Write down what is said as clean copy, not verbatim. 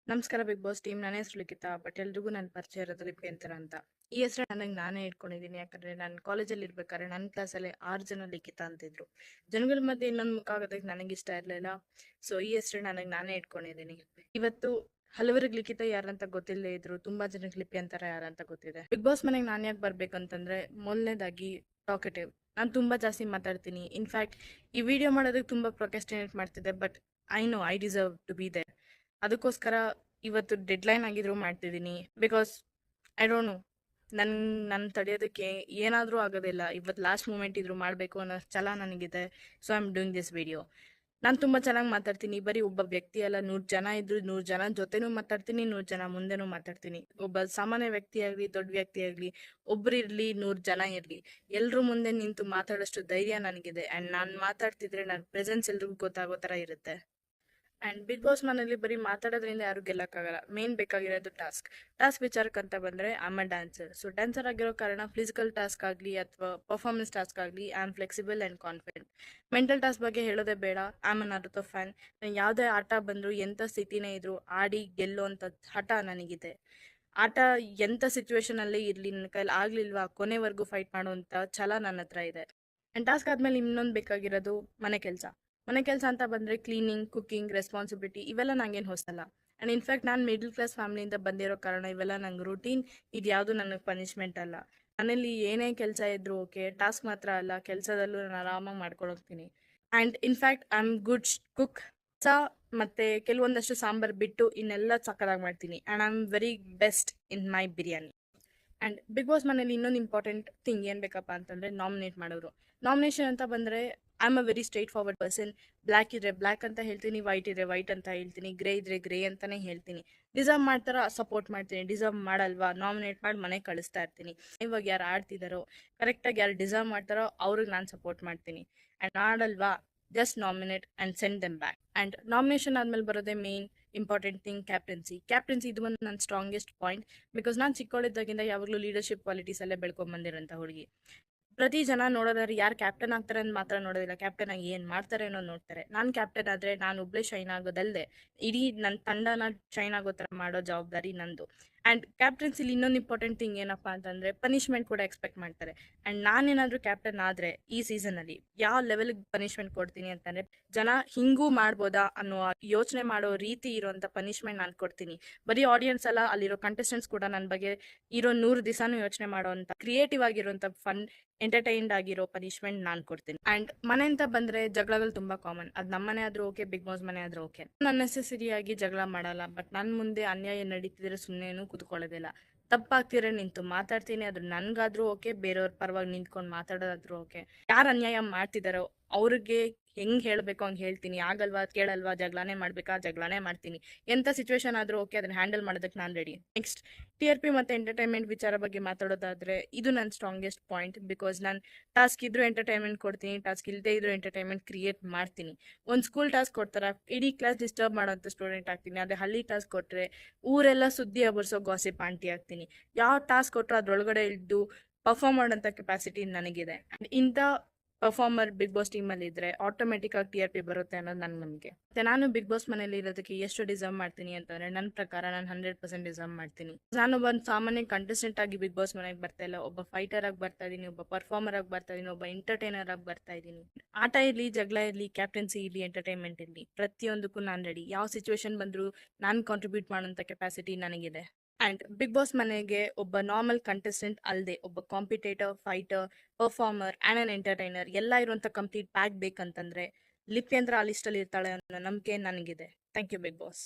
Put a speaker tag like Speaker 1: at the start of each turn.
Speaker 1: ನಮಸ್ಕಾರ big boss team. ನನ್ನ ಹೆಸರು ಲಿಖಿತ. ಬಟ್ ಎಲ್ರಿಗೂ ನನ್ನ ಪರಿಚಯ ಇರೋದು ಲಿಪಿಯಂತರ ಅಂತ. ಈ ಹೆಸರು ನನಗೆ ನಾನೇ ಇಟ್ಕೊಂಡಿದ್ದೀನಿ. ಯಾಕಂದ್ರೆ ನಾನು ಕಾಲೇಜಲ್ಲಿ ಇರ್ಬೇಕಾದ್ರೆ ನನ್ನ ಕ್ಲಾಸಲ್ಲಿ 6 ಜನ ಲಿಖಿತ ಅಂತಿದ್ರು. ಜನಗಳ ಮಧ್ಯೆ ಇನ್ನೊಂದು ಮುಖ ಆಗೋದಕ್ಕೆ ನನಗೆ ಇಷ್ಟ ಇರಲಿಲ್ಲ. ಸೊ ಈ ಹೆಸರು ನನಗೆ ನಾನೇ ಇಟ್ಕೊಂಡಿದ್ದೀನಿ. ಇವತ್ತು ಹಲವರಿಗೆ ಲಿಖಿತ ಯಾರಂತ ಗೊತ್ತಿಲ್ಲದೆ ಇದ್ರು, ತುಂಬಾ ಜನಕ್ಕೆ ಲಿಪಿಯಂತರ ಯಾರಂತ ಗೊತ್ತಿದೆ. ಬಿಗ್ ಬಾಸ್ ಮನೆಗೆ ನಾನು ಯಾಕೆ ಬರ್ಬೇಕಂತಂದ್ರೆ, ಮೊದಲನೇದಾಗಿ ಟಾಕೆಟಿವ್. ನಾನು ತುಂಬಾ ಜಾಸ್ತಿ ಮಾತಾಡ್ತೀನಿ. ಇನ್ಫ್ಯಾಕ್ಟ್ ಈ ವಿಡಿಯೋ ಮಾಡೋದಕ್ಕೆ ತುಂಬಾ ಪ್ರೊಕ್ಯಾಸ್ಟಿನೇಟ್ ಮಾಡ್ತಿದ್ದೆ. But I deserve to be there. ಅದಕ್ಕೋಸ್ಕರ ಇವತ್ತು ಡೆಡ್ಲೈನ್ ಆಗಿದ್ರು ಮಾಡ್ತಿದ್ದೀನಿ. ಬಿಕಾಸ್ ಐ ಡೋಂಟ್ ನೋ, ನನ್ನ ತಡೆಯೋದಕ್ಕೆ ಏನಾದರೂ ಆಗೋದಿಲ್ಲ. ಇವತ್ತು ಲಾಸ್ಟ್ ಮೂಮೆಂಟ್ ಇದ್ರು ಮಾಡಬೇಕು ಅನ್ನೋ ಛಲ ನನಗಿದೆ. So I am doing this video. ನಾನು ತುಂಬ ಚೆನ್ನಾಗಿ ಮಾತಾಡ್ತೀನಿ. ಬರೀ ಒಬ್ಬ ವ್ಯಕ್ತಿ ಅಲ್ಲ, 100 ಜನ ಇದ್ರು 100 ಜನ ಜೊತೆನೂ ಮಾತಾಡ್ತೀನಿ, 100 ಜನ ಮುಂದೆನೂ ಮಾತಾಡ್ತೀನಿ. ಒಬ್ಬ ಸಾಮಾನ್ಯ ವ್ಯಕ್ತಿ ಆಗಲಿ, ದೊಡ್ಡ ವ್ಯಕ್ತಿ ಆಗಲಿ, ಒಬ್ರು ಇರಲಿ, 100 ಜನ ಇರಲಿ, ಎಲ್ಲರೂ ಮುಂದೆ ನಿಂತು ಮಾತಾಡೋಷ್ಟು ಧೈರ್ಯ ನನಗಿದೆ. ಆ್ಯಂಡ್ ನಾನು ಮಾತಾಡ್ತಿದ್ರೆ ನನ್ನ ಪ್ರೆಸೆನ್ಸ್ ಎಲ್ರಿಗೂ ಗೊತ್ತಾಗೋ ಥರ ಇರುತ್ತೆ. ಆ್ಯಂಡ್ ಬಿಗ್ ಬಾಸ್ ಮನೇಲಿ ಬರೀ ಮಾತಾಡೋದ್ರಿಂದ ಯಾರು ಗೆಲ್ಲಕ್ಕಾಗಲ್ಲ. ಮೇನ್ ಬೇಕಾಗಿರೋದು ಟಾಸ್ಕ್ ವಿಚಾರಕ್ಕಂತ ಬಂದರೆ am a dancer. So dancer ಆಗಿರೋ ಕಾರಣ ಫಿಸಿಕಲ್ ಟಾಸ್ಕ್ ಆಗಲಿ ಅಥವಾ ಪರ್ಫಾರ್ಮೆನ್ಸ್ ಟಾಸ್ಕ್ ಆಗಲಿ, I am flexible and confident. Mental task ಬಗ್ಗೆ ಹೇಳೋದೇ ಬೇಡ. I am an Naruto fan. ಯಾವುದೇ ಆಟ ಬಂದರೂ, ಎಂಥ ಸ್ಥಿತಿನೇ ಇದ್ರು ಆಡಿ ಗೆಲ್ಲುವಂಥ ಹಠ ನನಗಿದೆ. ಆಟ ಎಂಥ ಸಿಚುವೇಶನಲ್ಲಿ ಇರಲಿ, ನನ್ನ ಕೈಲಿ ಆಗಲಿಲ್ವಾ ಕೊನೆವರೆಗೂ ಫೈಟ್ ಮಾಡುವಂಥ ಛಲ ನನ್ನ ಹತ್ರ ಇದೆ. ಆ್ಯಂಡ್ ಟಾಸ್ಕ್ ಆದಮೇಲೆ ಇನ್ನೊಂದು ಬೇಕಾಗಿರೋದು ಮನೆ ಕೆಲಸ ಅಂತ ಬಂದರೆ ಕ್ಲೀನಿಂಗ್, ಕುಕ್ಕಿಂಗ್, ರೆಸ್ಪಾನ್ಸಿಬಿಲಿಟಿ ಇವೆಲ್ಲ ನನಗೇನು ಹೊಸಲ್ಲ. ಆ್ಯಂಡ್ ಇನ್ಫ್ಯಾಕ್ಟ್ ನಾನು ಮಿಡಲ್ ಕ್ಲಾಸ್ ಫ್ಯಾಮಿಲಿಯಿಂದ ಬಂದಿರೋ ಕಾರಣ ಇವೆಲ್ಲ ನಂಗೆ ರೂಟೀನ್. ಇದು ಯಾವುದು ನನಗೆ ಪನಿಷ್ಮೆಂಟ್ ಅಲ್ಲ. ಮನೇಲಿ ಏನೇ ಕೆಲಸ ಇದ್ರೂ ಓಕೆ, ಟಾಸ್ಕ್ ಮಾತ್ರ ಅಲ್ಲ, ಕೆಲಸದಲ್ಲೂ ನಾನು ಆರಾಮಾಗಿ ಮಾಡ್ಕೊಂಡು ಹೋಗ್ತೀನಿ. And in fact I am good cook. ಮತ್ತು ಕೆಲವೊಂದಷ್ಟು ಸಾಂಬಾರು ಬಿಟ್ಟು ಇನ್ನೆಲ್ಲ ಸಕ್ಕತ್ತಾಗಿ ಮಾಡ್ತೀನಿ. And I am very best in my biryani. And Bigg Boss ಮನೇಲಿ ಇನ್ನೊಂದು ಇಂಪಾರ್ಟೆಂಟ್ ಥಿಂಗ್ ಏನು ಬೇಕಪ್ಪ ಅಂತಂದರೆ ನಾಮಿನೇಟ್ ಮಾಡೋರು. ನಾಮಿನೇಷನ್ ಅಂತ ಬಂದರೆ I am a very straight forward person. Black ಇದ್ರೆ ಬ್ಲ್ಯಾಕ್ ಅಂತ ಹೇಳ್ತೀನಿ, ವೈಟ್ ಇದ್ರೆ ವೈಟ್ ಅಂತ ಹೇಳ್ತೀನಿ, ಗ್ರೇ ಇದ್ರೆ ಗ್ರೇ ಅಂತಲೇ ಹೇಳ್ತೀನಿ. ಡಿಸರ್ವ್ ಮಾಡ್ತಾರ ಸಪೋರ್ಟ್ ಮಾಡ್ತೀನಿ, ಡಿಸರ್ವ್ ಮಾಡಲ್ವಾ ನಾಮಿನೇಟ್ ಮಾಡಿ ಮನೆಗೆ ಕಳಿಸ್ತಾ ಇರ್ತೀನಿ. ಇವಾಗ ಯಾರು ಆಡ್ತಿದ್ದಾರೋ, ಕರೆಕ್ಟಾಗಿ ಯಾರು ಡಿಸರ್ವ್ ಮಾಡ್ತಾರೋ ಅವ್ರಿಗೆ ನಾನು ಸಪೋರ್ಟ್ ಮಾಡ್ತೀನಿ. ಆ್ಯಂಡ್ ಆಡಲ್ವಾ, just nominate and send them back. And nomination ಆದಮೇಲೆ ಬರೋದೇ ಮೇನ್ ಇಂಪಾರ್ಟೆಂಟ್ ಥಿಂಗ್, ಕ್ಯಾಪ್ಟನ್ಸಿ. ಇದು ಒಂದು ನನ್ನ ಸ್ಟ್ರಾಂಗೆಸ್ಟ್ ಪಾಯಿಂಟ್. ಬಿಕಾಸ್ ನಾನು ಚಿಕ್ಕವಳಿದ್ದಾಗಿಂದ ಯಾವಾಗಲೂ ಲೀಡರ್ಶಿಪ್ ಕ್ವಾಲಿಟೀಸಲ್ಲೇ ಬೆಳ್ಕೊಂಬಂದಿರೋಂಥ ಹುಡುಗಿ. ಪ್ರತಿ ಜನ ನೋಡೋದಾದ್ರೆ ಯಾರು ಕ್ಯಾಪ್ಟನ್ ಆಗ್ತಾರೆ ಅಂತ ಮಾತ್ರ ನೋಡೋದಿಲ್ಲ, ಕ್ಯಾಪ್ಟನ್ ಆಗಿ ಏನು ಮಾಡ್ತಾರೆ ಅನ್ನೋದು ನೋಡ್ತಾರೆ. ನಾನು ಕ್ಯಾಪ್ಟನ್ ಆದರೆ ನಾನು ಒಬ್ಬಳೇ ಶೈನ್ ಆಗೋದಲ್ಲದೆ ಇಡೀ ನನ್ನ ತಂಡನ ಶೈನ್ ಆಗೋ ಥರ ಮಾಡೋ ಜವಾಬ್ದಾರಿ ನಂದು. ಆ್ಯಂಡ್ ಕ್ಯಾಪ್ಟನ್ಸಿಲಿ ಇನ್ನೊಂದು ಇಂಪಾರ್ಟೆಂಟ್ ಥಿಂಗ್ ಏನಪ್ಪ ಅಂತಂದರೆ ಪನಿಷ್ಮೆಂಟ್ ಕೂಡ ಎಕ್ಸ್ಪೆಕ್ಟ್ ಮಾಡ್ತಾರೆ. ಆ್ಯಂಡ್ ನಾನೇನಾದರೂ ಕ್ಯಾಪ್ಟನ್ ಆದರೆ ಈ ಸೀಸನಲ್ಲಿ ಯಾವ ಲೆವೆಲ್ಗೆ ಪನಿಷ್ಮೆಂಟ್ ಕೊಡ್ತೀನಿ ಅಂತಂದರೆ, ಜನ ಹಿಂಗೂ ಮಾಡ್ಬೋದಾ ಅನ್ನೋ ಯೋಚನೆ ಮಾಡೋ ರೀತಿ ಇರೋಂಥ ಪನಿಷ್ಮೆಂಟ್ ನಾನು ಕೊಡ್ತೀನಿ. ಬರೀ ಆಡಿಯನ್ಸ್ ಅಲ್ಲ, ಅಲ್ಲಿರೋ ಕಂಟೆಸ್ಟೆಂಟ್ಸ್ ಕೂಡ ನನ್ನ ಬಗ್ಗೆ ಇರೋ 100 ದಿವಸನೂ ಯೋಚನೆ ಮಾಡೋವಂಥ ಕ್ರಿಯೇಟಿವ್ ಆಗಿರೋಂಥ ಫನ್ ಎಂಟರ್ಟೈನ್ಡ್ ಆಗಿರೋ ಪನಿಷ್ಮೆಂಟ್ ನಾನು ಕೊಡ್ತೀನಿ. ಆ್ಯಂಡ್ ಮನೆ ಅಂತ ಬಂದರೆ ಜಗಳಗಳು ತುಂಬ ಕಾಮನ್. ಅದು ನಮ್ಮ ಮನೆ ಆದರೂ ಓಕೆ, ಬಿಗ್ ಬಾಸ್ ಮನೆ ಆದರೂ ಓಕೆ. ಅನ್ನೆಸೆಸರಿಯಾಗಿ ಜಗಳ ಮಾಡಲ್ಲ. ಬಟ್ ನನ್ನ ಮುಂದೆ ಅನ್ಯಾಯ ನಡೀತಿದ್ರೆ ಸುಮ್ಮನೆ ಕೂತ್ಕೊಳ್ಳೋದಿಲ್ಲ. ತಪ್ಪಾಗ್ತಿದ್ರೆ ನಿಂತು ಮಾತಾಡ್ತೀನಿ. ಅದು ನನಗಾದ್ರೂ ಓಕೆ, ಬೇರೆಯವ್ರ ಪರವಾಗಿ ನಿಂತ್ಕೊಂಡು ಮಾತಾಡೋದಾದ್ರೂ ಓಕೆ. ಯಾರು ಅನ್ಯಾಯ ಮಾಡ್ತಿದ್ದಾರೋ ಅವ್ರಿಗೆ ಹೆಂಗೆ ಹೇಳಬೇಕು ಹಂಗೆ ಹೇಳ್ತೀನಿ. ಆಗಲ್ವಾ, ಕೇಳಲ್ವಾ, ಜಗಳನೇ ಮಾಡಬೇಕಾ, ಜಗಳನೇ ಮಾಡ್ತೀನಿ. ಎಂಥ ಸಿಚುವೇಶನ್ ಆದರೂ ಓಕೆ, ಅದನ್ನು ಹ್ಯಾಂಡಲ್ ಮಾಡೋದಕ್ಕೆ ನಾನು ರೆಡಿ. ನೆಕ್ಸ್ಟ್ TRP ಮತ್ತು ಎಂಟರ್ಟೈನ್ಮೆಂಟ್ ವಿಚಾರ ಬಗ್ಗೆ ಮಾತಾಡೋದಾದರೆ ಇದು ನನ್ನ ಸ್ಟ್ರಾಂಗೆಸ್ಟ್ ಪಾಯಿಂಟ್. ಬಿಕಾಸ್ ನಾನು ಟಾಸ್ಕ್ ಇದ್ರೂ ಎಂಟರ್ಟೈನ್ಮೆಂಟ್ ಕೊಡ್ತೀನಿ, ಟಾಸ್ಕ್ ಇಲ್ಲದೆ ಇದ್ರೂ ಎಂಟರ್ಟೈನ್ಮೆಂಟ್ ಕ್ರಿಯೇಟ್ ಮಾಡ್ತೀನಿ. ಒಂದು ಸ್ಕೂಲ್ ಟಾಸ್ಕ್ ಕೊಡ್ತಾರೆ, ಇಡೀ ಕ್ಲಾಸ್ ಡಿಸ್ಟರ್ಬ್ ಮಾಡೋಂಥ ಸ್ಟೂಡೆಂಟ್ ಆಗ್ತೀನಿ. ಅದೇ ಹಳ್ಳಿ ಟಾಸ್ಕ್ ಕೊಟ್ಟರೆ ಊರೆಲ್ಲ ಸುದ್ದಿ ಹಬ್ಬರ್ಸೋ ಗಾಸಿಪ್ ಆಂಟಿ ಆಗ್ತೀನಿ. ಯಾವ ಟಾಸ್ಕ್ ಕೊಟ್ಟರು ಅದರೊಳಗಡೆ ಇದ್ದು ಪರ್ಫಾರ್ಮ್ ಮಾಡೋಂಥ ಕೆಪಾಸಿಟಿ ನನಗಿದೆ. ಇಂಥ ಪರ್ಫಾರ್ಮರ್ ಬಿಗ್ ಬಾಸ್ ಟೀಮಲ್ಲಿ ಇದ್ದರೆ ಆಟೋಮೆಟಿಕ್ ಆಗಿ TRP ಬರುತ್ತೆ ಅನ್ನೋದು ನನ್ನ ನಂಬಿಕೆ. ಮತ್ತು ನಾನು ಬಿಗ್ ಬಾಸ್ ಮನೇಲಿ ಇರೋದಕ್ಕೆ ಎಷ್ಟು ಡಿಸರ್ವ್ ಮಾಡ್ತೀನಿ ಅಂತಂದರೆ, ನನ್ನ ಪ್ರಕಾರ ನಾನು 100% ಡಿಸರ್ವ್ ಮಾಡ್ತೀನಿ. ನಾನೊಬ್ಬ ಸಾಮಾನ್ಯ ಕಂಟೆಸ್ಟೆಂಟ್ ಆಗಿ ಬಿಗ್ ಬಾಸ್ ಮನೆಗೆ ಬರ್ತಾ ಇಲ್ಲ. ಒಬ್ಬ ಫೈಟರ್ ಆಗಿ ಬರ್ತಾ ಇದ್ದೀನಿ, ಒಬ್ಬ ಪರ್ಫಾರ್ಮರ್ ಆಗಿ ಬರ್ತಾ ಇದ್ದೀನಿ, ಒಬ್ಬ ಎಂಟರ್ಟೈನರ್ ಆಗಿ ಬರ್ತಾ ಇದ್ದೀನಿ. ಆಟ ಇರಲಿ, ಜಗಳ ಇರಲಿ, ಕ್ಯಾಪ್ಟನ್ಸಿ ಇರಲಿ, ಎಂಟರ್ಟೈನ್ಮೆಂಟ್ ಇರಲಿ, ಪ್ರತಿಯೊಂದಕ್ಕೂ ನಾನು ರೆಡಿ. ಯಾವ ಸಿಚುವೇಶನ್ ಬಂದರೂ ನಾನು ಕಾಂಟ್ರಿಬ್ಯೂಟ್ ಮಾಡೋಂಥ ಕೆಪಾಸಿಟಿ ನನಗಿದೆ. ಆ್ಯಂಡ್ ಬಿಗ್ ಬಾಸ್ ಮನೆಗೆ ಒಬ್ಬ ನಾರ್ಮಲ್ ಕಂಟೆಸ್ಟೆಂಟ್ ಅಲ್ಲದೆ ಒಬ್ಬ competitor, fighter, performer and an entertainer ಎಲ್ಲ ಇರುವಂಥ ಕಂಪ್ಲೀಟ್ ಪ್ಯಾಕ್ ಬೇಕಂತಂದರೆ ಲಿಪ್ಯಂತ್ರ ಆ ಲಿಸ್ಟಲ್ಲಿ ಇರ್ತಾಳೆ ಅನ್ನೋ ನಂಬಿಕೆ ನನಗಿದೆ. Thank you Bigg boss.